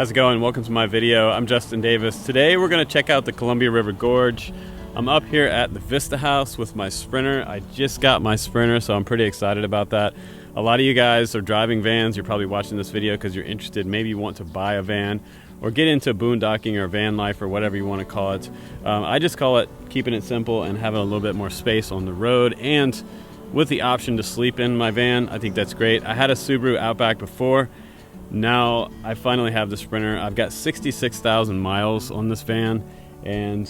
How's it going? Welcome to my video. I'm Justin Davis. Today we're going to check out the Columbia River Gorge. I'm up here at the Vista House with my Sprinter. I just got my Sprinter, so I'm pretty excited about that. A lot of you guys are driving vans. You're probably watching this video because you're interested. Maybe you want to buy a van or get into boondocking or van life or whatever you want to call it. I just call it keeping it simple and having a little bit more space on the road, and with the option to sleep in my van. I think that's great. I had a Subaru Outback before. Now I finally have the Sprinter. I've got 66,000 miles on this van, and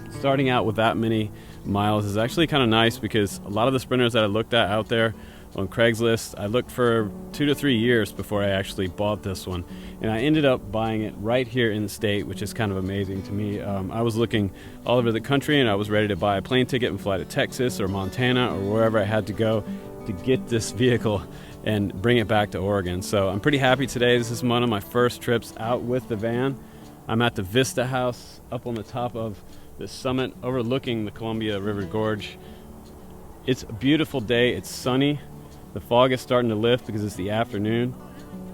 starting out with that many miles is actually kind of nice, because a lot of the Sprinters that I looked at out there on Craigslist, I looked for 2 to 3 years before I actually bought this one, and I ended up buying it right here in the state, which is kind of amazing to me. I was looking all over the country, and I was ready to buy a plane ticket and fly to Texas or Montana or wherever I had to go to get this vehicle and bring it back to Oregon. So I'm pretty happy today. This is one of my first trips out with the van. I'm at the Vista House up on the top of the summit overlooking the Columbia River Gorge. It's a beautiful day. It's sunny. The fog is starting to lift because it's the afternoon,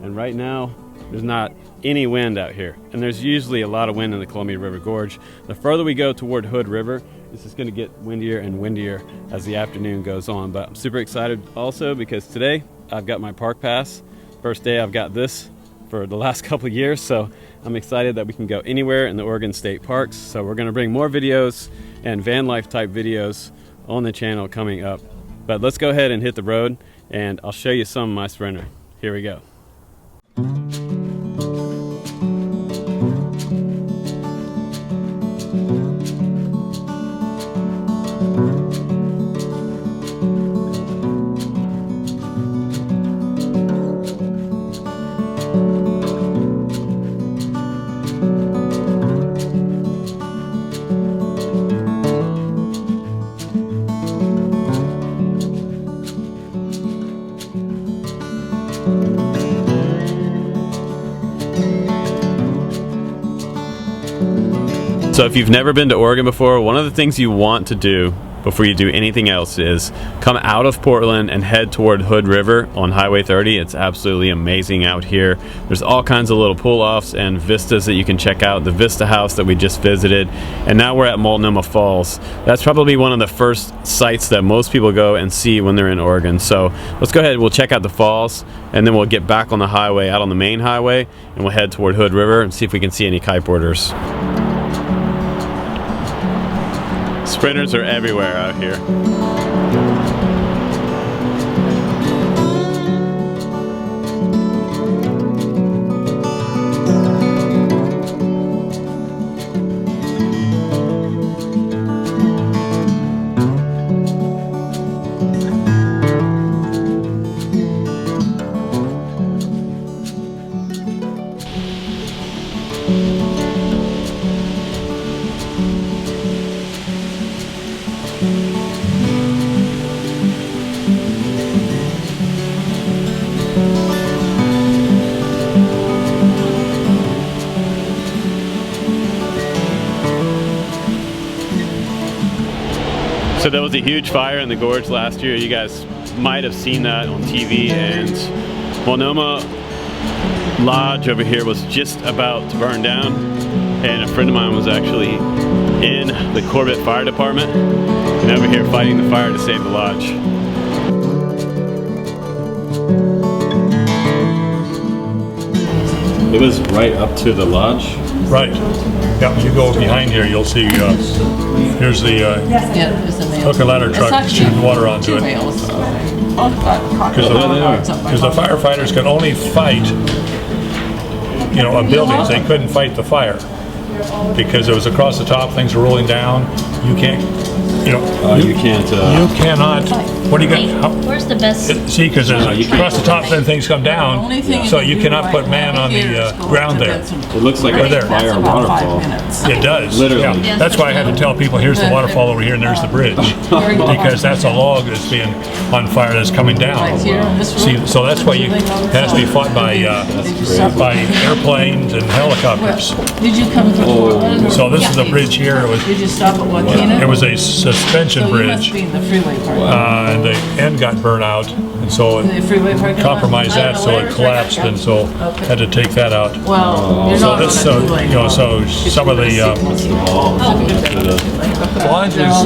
and right now there's not any wind out here, and there's usually a lot of wind in the Columbia River Gorge. The further we go toward Hood River, it's just going to get windier and windier as the afternoon goes on. But I'm super excited also because today I've got my park pass. First day I've got this for the last couple of years, so I'm excited that we can go anywhere in the Oregon State Parks. So we're going to bring more videos and van life type videos on the channel coming up. But let's go ahead and hit the road, and I'll show you some of my Sprinter. Here we go. So if you've never been to Oregon before, one of the things you want to do before you do anything else is come out of Portland and head toward Hood River on Highway 30. It's absolutely amazing out here. There's all kinds of little pull-offs and vistas that you can check out. The Vista House that we just visited, and now we're at Multnomah Falls. That's probably one of the first sites that most people go and see when they're in Oregon. So let's go ahead, we'll check out the falls, and then we'll get back on the highway, out on the main highway, and we'll head toward Hood River and see if we can see any kiteboarders. Sprinters are everywhere out here. So there was a huge fire in the gorge last year. You guys might have seen that on TV, and Multnomah Lodge over here was just about to burn down, and a friend of mine was actually in the Corbett Fire Department and over here fighting the fire to save the lodge. It was right up to the lodge? Right. Yeah, when you go behind here, you'll see, here's the hook and ladder truck shooting water onto it. Because the firefighters could only fight, buildings. They couldn't fight the fire because it was across the top, things are rolling down. You can't, you cannot, what do you got? Where's the best? See, because across the top, then things come down, so you cannot put man on the ground there. It looks like a fire waterfall. It does. Literally. Yeah. That's why I had to tell people, here's the waterfall over here and there's the bridge. Because that's a log that's being on fire that's coming down. See, so that's why it has to be fought by airplanes and helicopters. Did you come to Portland? So this is a bridge here. Did you stop at Joaquina? It was a suspension bridge. You must be in the freeway part. and the end got burnt out, and so it The freeway parking lot? compromised that, so it collapsed, and so had to take that out. Well, you're So not this, on a two-lane. you know, so some of the lodge is,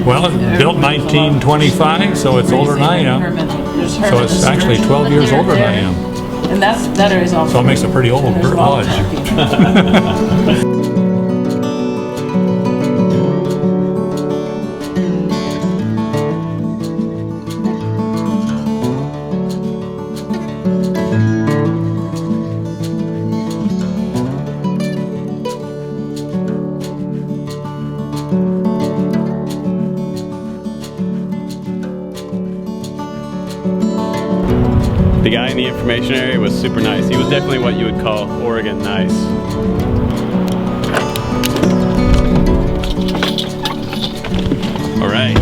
well, built 1925, so it's older than I am. So it's actually 12 years older than I am. And that area's all. So it makes a pretty old lodge. The guy in the information area was super nice. He was definitely what you would call Oregon nice. All right.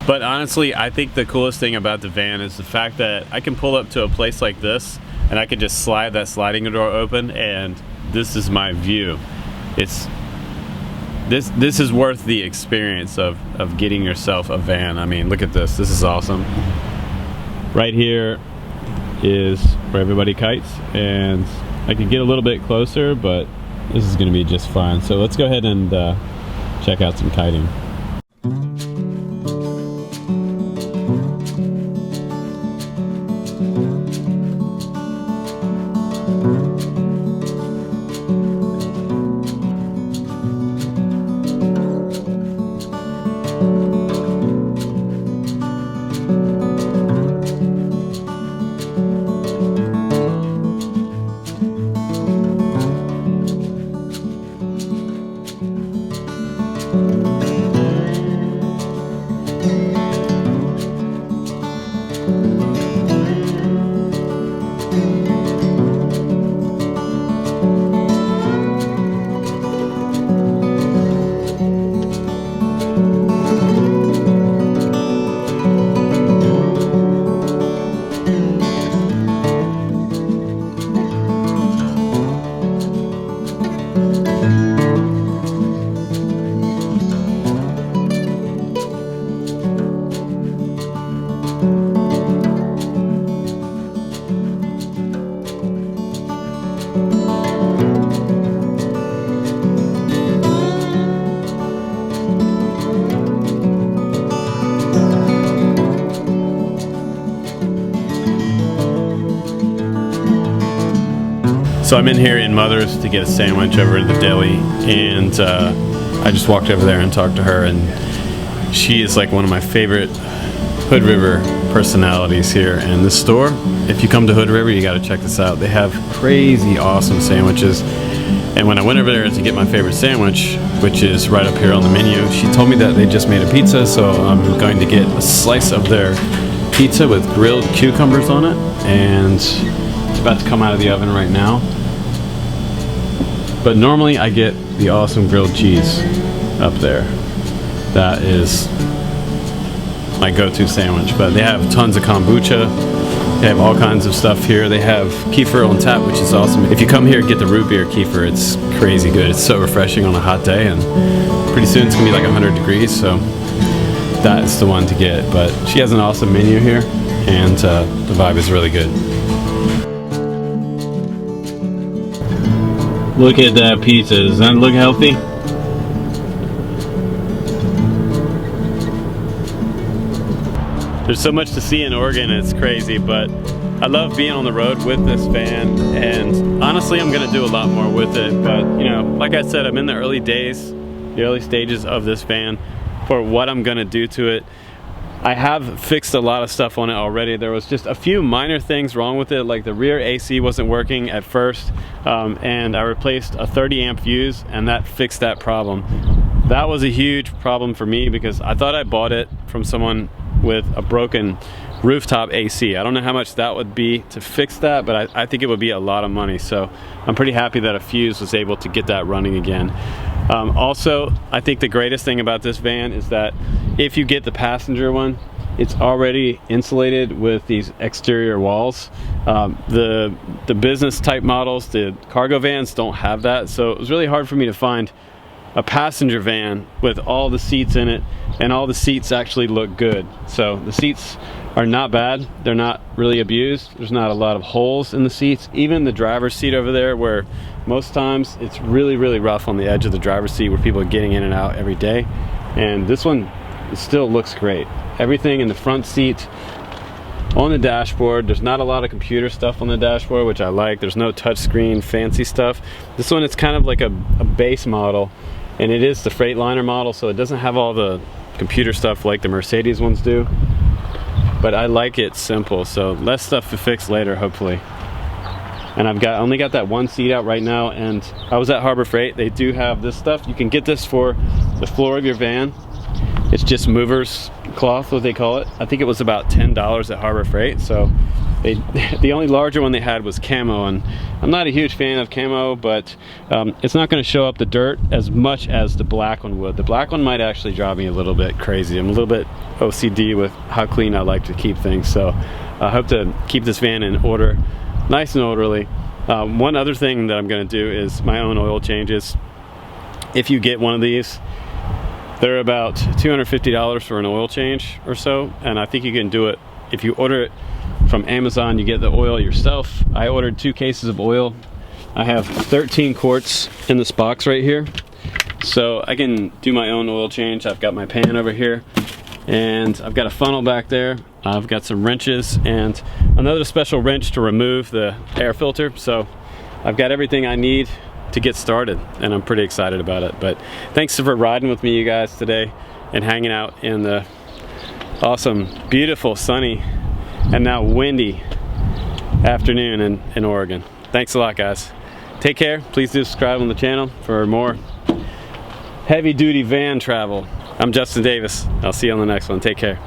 But honestly, I think the coolest thing about the van is the fact that I can pull up to a place like this and I can just slide that sliding door open and this is my view. This is worth the experience of getting yourself a van. I mean, look at this. This is awesome. Right here is where everybody kites, and I could get a little bit closer, but this is going to be just fine. So let's go ahead and check out some kiting. So I'm in here in Mother's to get a sandwich over at the Deli, and I just walked over there and talked to her, and she is like one of my favorite Hood River personalities here. And this store, if you come to Hood River, you got to check this out. They have crazy awesome sandwiches. And when I went over there to get my favorite sandwich, which is right up here on the menu, she told me that they just made a pizza, so I'm going to get a slice of their pizza with grilled cucumbers on it, and it's about to come out of the oven right now. But normally I get the awesome grilled cheese up there. That is my go-to sandwich. But they have tons of kombucha They have all kinds of stuff here. They have kefir on tap, which is awesome. If you come here, get the root beer kefir. It's crazy good. It's so refreshing on a hot day, and pretty soon it's gonna be like 100 degrees, so that's the one to get. But she has an awesome menu here, and the vibe is really good. Look at that pizza. Does that look healthy? There's so much to see in Oregon, it's crazy, but I love being on the road with this van, and honestly I'm gonna do a lot more with it. But you know, like I said, I'm in the early days, the early stages of this van for what I'm gonna do to it. I have fixed a lot of stuff on it already. There was just a few minor things wrong with it, like the rear AC wasn't working at first, and I replaced a 30 amp fuse, and that fixed that problem. That was a huge problem for me because I thought I bought it from someone with a broken rooftop AC. I don't know how much that would be to fix that, but I think it would be a lot of money. So I'm pretty happy that a fuse was able to get that running again. Also, I think the greatest thing about this van is that if you get the passenger one, it's already insulated with these exterior walls. The business type models, the cargo vans, don't have that, so it was really hard for me to find a passenger van with all the seats in it, and all the seats actually look good. So the seats are not bad, they're not really abused, there's not a lot of holes in the seats. Even the driver's seat over there, where most times it's really rough on the edge of the driver's seat where people are getting in and out every day, and this one, it still looks great. Everything in the front seat, on the dashboard, there's not a lot of computer stuff on the dashboard, which I like. There's no touchscreen fancy stuff. This one, it's kind of like a base model, and it is the Freightliner model, so it doesn't have all the computer stuff like the Mercedes ones do, but I like it simple, so less stuff to fix later, hopefully. And I've only got that one seat out right now, and I was at Harbor Freight. They do have this stuff. You can get this for the floor of your van. It's just movers cloth, what they call it. I think it was about $10 at Harbor Freight. So the only larger one they had was camo, and I'm not a huge fan of camo, but it's not going to show up the dirt as much as the black one would. The black one might actually drive me a little bit crazy. I'm a little bit OCD with how clean I like to keep things, so I hope to keep this van in order, nice and orderly. One other thing that I'm going to do is my own oil changes. If you get one of these, they're about $250 for an oil change or so, and I think you can do it if you order it from Amazon. You get the oil yourself. I ordered 2 cases of oil. I have 13 quarts in this box right here, so I can do my own oil change. I've got my pan over here, and I've got a funnel back there. I've got some wrenches and another special wrench to remove the air filter. So I've got everything I need to get started, and I'm pretty excited about it. But thanks for riding with me, you guys, today, and hanging out in the awesome, beautiful, sunny, and now windy afternoon in Oregon. Thanks a lot, guys. Take care. Please do subscribe on the channel for more heavy duty van travel. I'm Justin Davis. I'll see you on the next one. Take care.